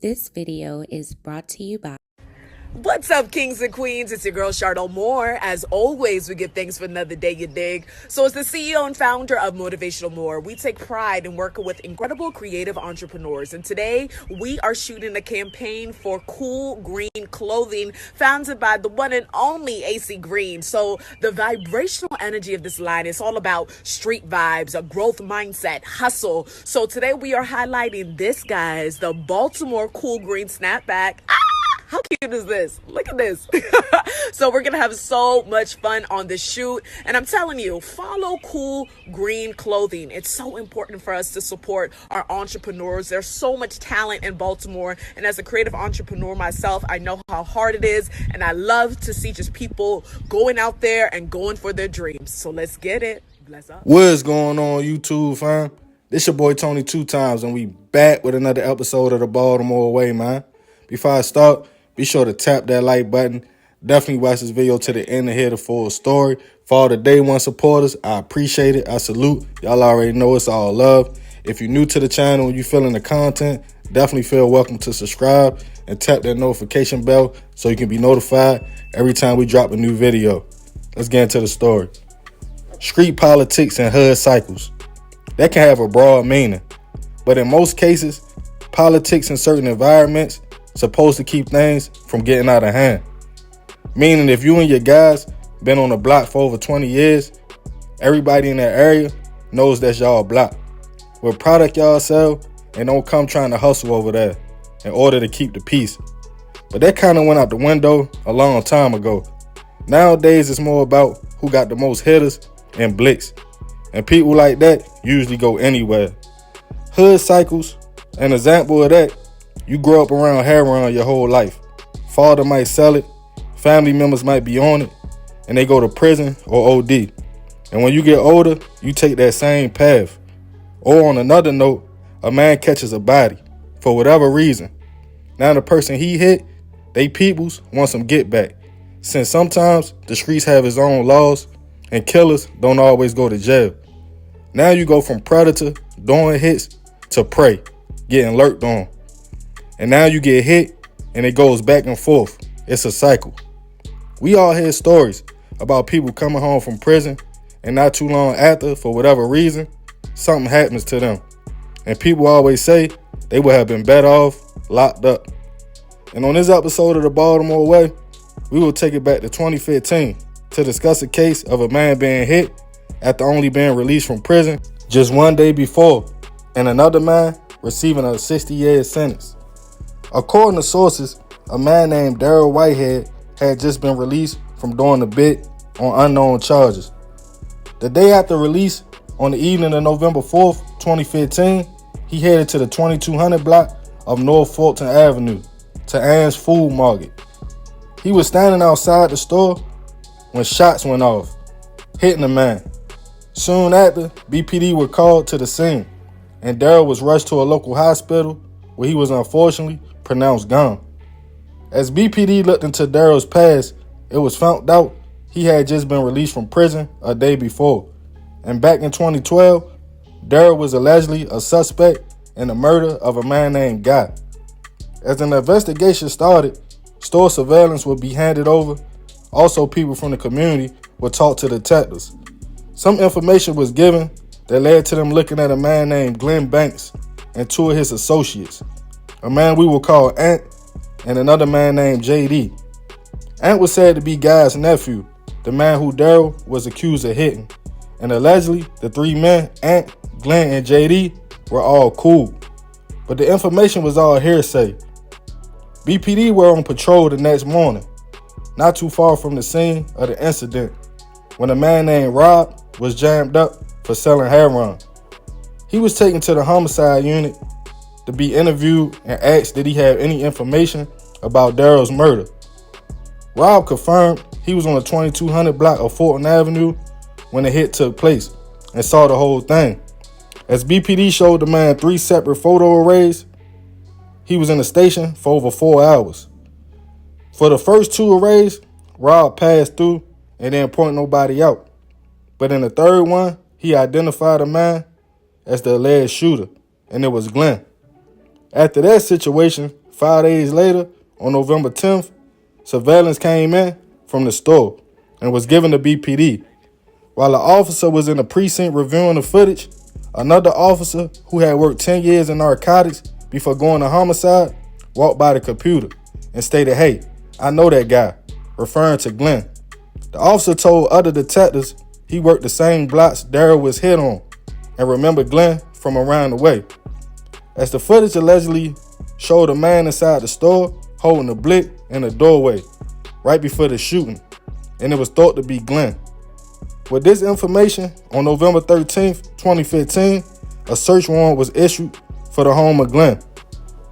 This video is brought to you by What's up, kings and queens? It's your girl, Charlotte Moore. As always, we give thanks for another day, you dig? So as the CEO and founder of Motivational More, we take pride in working with incredible creative entrepreneurs. And today, we are shooting a campaign for cool green clothing founded by the one and only AC Green. So the vibrational energy of this line is all about street vibes, a growth mindset, hustle. So today, we are highlighting this, guys, the Baltimore Cool Green Snapback. How cute is this? Look at this. So we're going to have so much fun on the shoot. And I'm telling you, follow cool green clothing. It's so important for us to support our entrepreneurs. There's so much talent in Baltimore. And as a creative entrepreneur myself, I know how hard it is. And I love to see just people going out there and going for their dreams. So let's get it. Bless up. What's going on, YouTube, fam? This your boy Tony 2Times, and we back with another episode of the Baltimore Way, man. Before I start, be sure to tap that like button. Definitely watch this video to the end to hear the full story. For all the day one supporters, I appreciate it. I salute. Y'all already know it's all love. If you're new to the channel and you feeling the content, definitely feel welcome to subscribe and tap that notification bell so you can be notified every time we drop a new video. Let's get into the story. Street politics and hood cycles. That can have a broad meaning, but in most cases, politics in certain environments supposed to keep things from getting out of hand. Meaning if you and your guys been on the block for over 20 years, everybody in that area knows that's y'all block. What product y'all sell, and don't come trying to hustle over there in order to keep the peace. But that kind of went out the window a long time ago. Nowadays it's more about who got the most hitters and blicks. And people like that usually go anywhere. Hood cycles, an example of that, you grow up around heroin your whole life. Father might sell it, family members might be on it, and they go to prison or OD. And when you get older, you take that same path. Or on another note, a man catches a body for whatever reason. Now the person he hit, they peoples want some get back. Since sometimes the streets have its own laws and killers don't always go to jail. Now you go from predator, doing hits, to prey, getting lurked on. And now you get hit, and it goes back and forth. It's a cycle. We all hear stories about people coming home from prison, and not too long after, for whatever reason, something happens to them. And people always say they would have been better off locked up. And on this episode of the Baltimore Way, we will take it back to 2015 to discuss a case of a man being hit after only being released from prison just one day before, and another man receiving a 60-year sentence. According to sources, a man named Daryl Whitehead had just been released from doing a bit on unknown charges. The day after release, on the evening of November 4th, 2015, he headed to the 2200 block of North Fulton Avenue to Ann's Food Market. He was standing outside the store when shots went off, hitting the man. Soon after, BPD were called to the scene, and Daryl was rushed to a local hospital where he was unfortunately pronounced gone. As BPD looked into Daryl's past, it was found out he had just been released from prison a day before. And back in 2012, Daryl was allegedly a suspect in the murder of a man named Guy. As an investigation started, store surveillance would be handed over. Also, people from the community would talk to detectives. Some information was given that led to them looking at a man named Glenn Banks and two of his associates, a man we will call Ant and another man named JD. Ant was said to be Guy's nephew, the man who Daryl was accused of hitting, and allegedly the three men, Ant, Glenn, and JD, were all cool. But the information was all hearsay. BPD were on patrol the next morning, not too far from the scene of the incident, when a man named Rob was jammed up for selling heroin. He was taken to the homicide unit to be interviewed and asked did he have any information about Daryl's murder. Rob confirmed he was on the 2200 block of Fulton Avenue when the hit took place and saw the whole thing. As BPD showed the man 3 separate photo arrays, he was in the station for over 4 hours. For the first 2 arrays, Rob passed through and didn't point nobody out. But in the third one, he identified a man as the alleged shooter, and it was Glenn. After that situation, 5 days later, on November 10th, surveillance came in from the store and was given to BPD. While the officer was in the precinct reviewing the footage, another officer who had worked 10 years in narcotics before going to homicide walked by the computer and stated, "Hey, I know that guy," referring to Glenn. The officer told other detectives he worked the same blocks Daryl was hit on and remembered Glenn from around the way. As the footage allegedly showed a man inside the store holding a blick in the doorway right before the shooting, and it was thought to be Glenn. With this information, on November 13th, 2015, a search warrant was issued for the home of Glenn.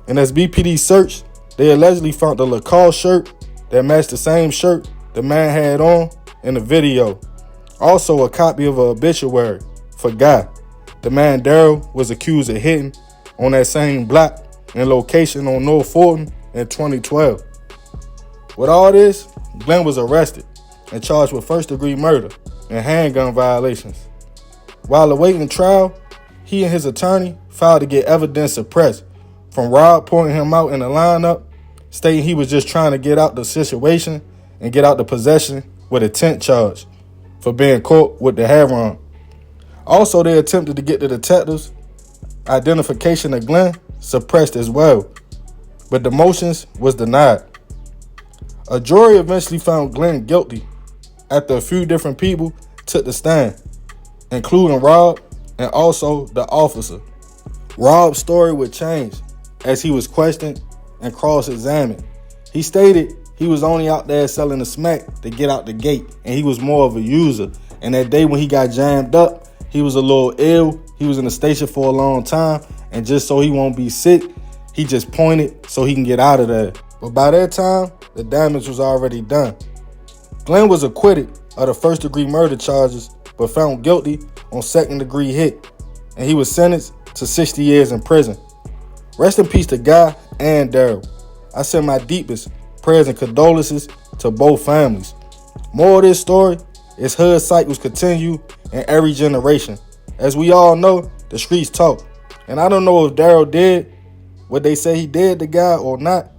And as BPD searched, they allegedly found a Lacoste shirt that matched the same shirt the man had on in the video. Also a copy of an obituary for Guy, the man Daryl was accused of hitting on that same block and location on North Fulton in 2012. With all this, Glenn was arrested and charged with first-degree murder and handgun violations. While awaiting trial, he and his attorney filed to get evidence suppressed from Rob pointing him out in the lineup, stating he was just trying to get out the situation and get out the possession with intent charge for being caught with the heroin. Also, they attempted to get the detectives' identification of Glenn suppressed as well, but the motions was denied. A jury eventually found Glenn guilty after a few different people took the stand, including Rob and also the officer. Rob's story would change as he was questioned and cross-examined. He stated he was only out there selling the smack to get out the gate, and he was more of a user. And that day when he got jammed up, he was a little ill. He was in the station for a long time, and just so he won't be sick, he just pointed so he can get out of there. But by that time, the damage was already done. Glenn was acquitted of the first-degree murder charges, but found guilty on second-degree hit, and he was sentenced to 60 years in prison. Rest in peace to Guy and Daryl. I send my deepest prayers and condolences to both families. More of this story is hood cycles continue in every generation. As we all know, the streets talk. And I don't know if Daryl did what they say he did to Guy or not,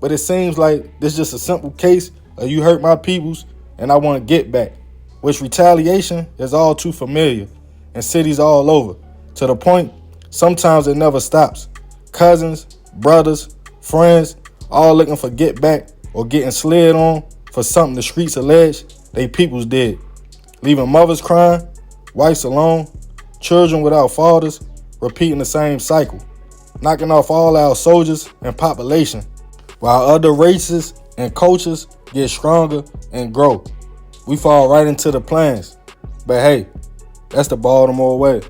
but it seems like this is just a simple case of you hurt my peoples and I want to get back, which retaliation is all too familiar in cities all over, to the point sometimes it never stops. Cousins, brothers, friends, all looking for get back or getting slid on for something the streets allege they peoples did, leaving mothers crying, wives alone, children without fathers, repeating the same cycle, knocking off all our soldiers and population, while other races and cultures get stronger and grow. We fall right into the plans. But hey, that's the Baltimore way.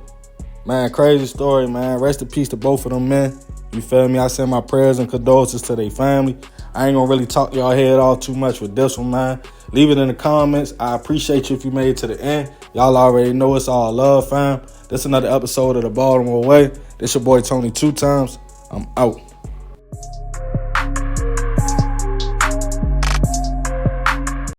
Man, crazy story, man. Rest in peace to both of them men. You feel me? I send my prayers and condolences to their family. I ain't gonna really talk y'all head off too much with this one, man. Leave it in the comments. I appreciate you if you made it to the end. Y'all already know it's all love, fam. This is another episode of the Baltimore Way. This your boy Tony 2 times. I'm out.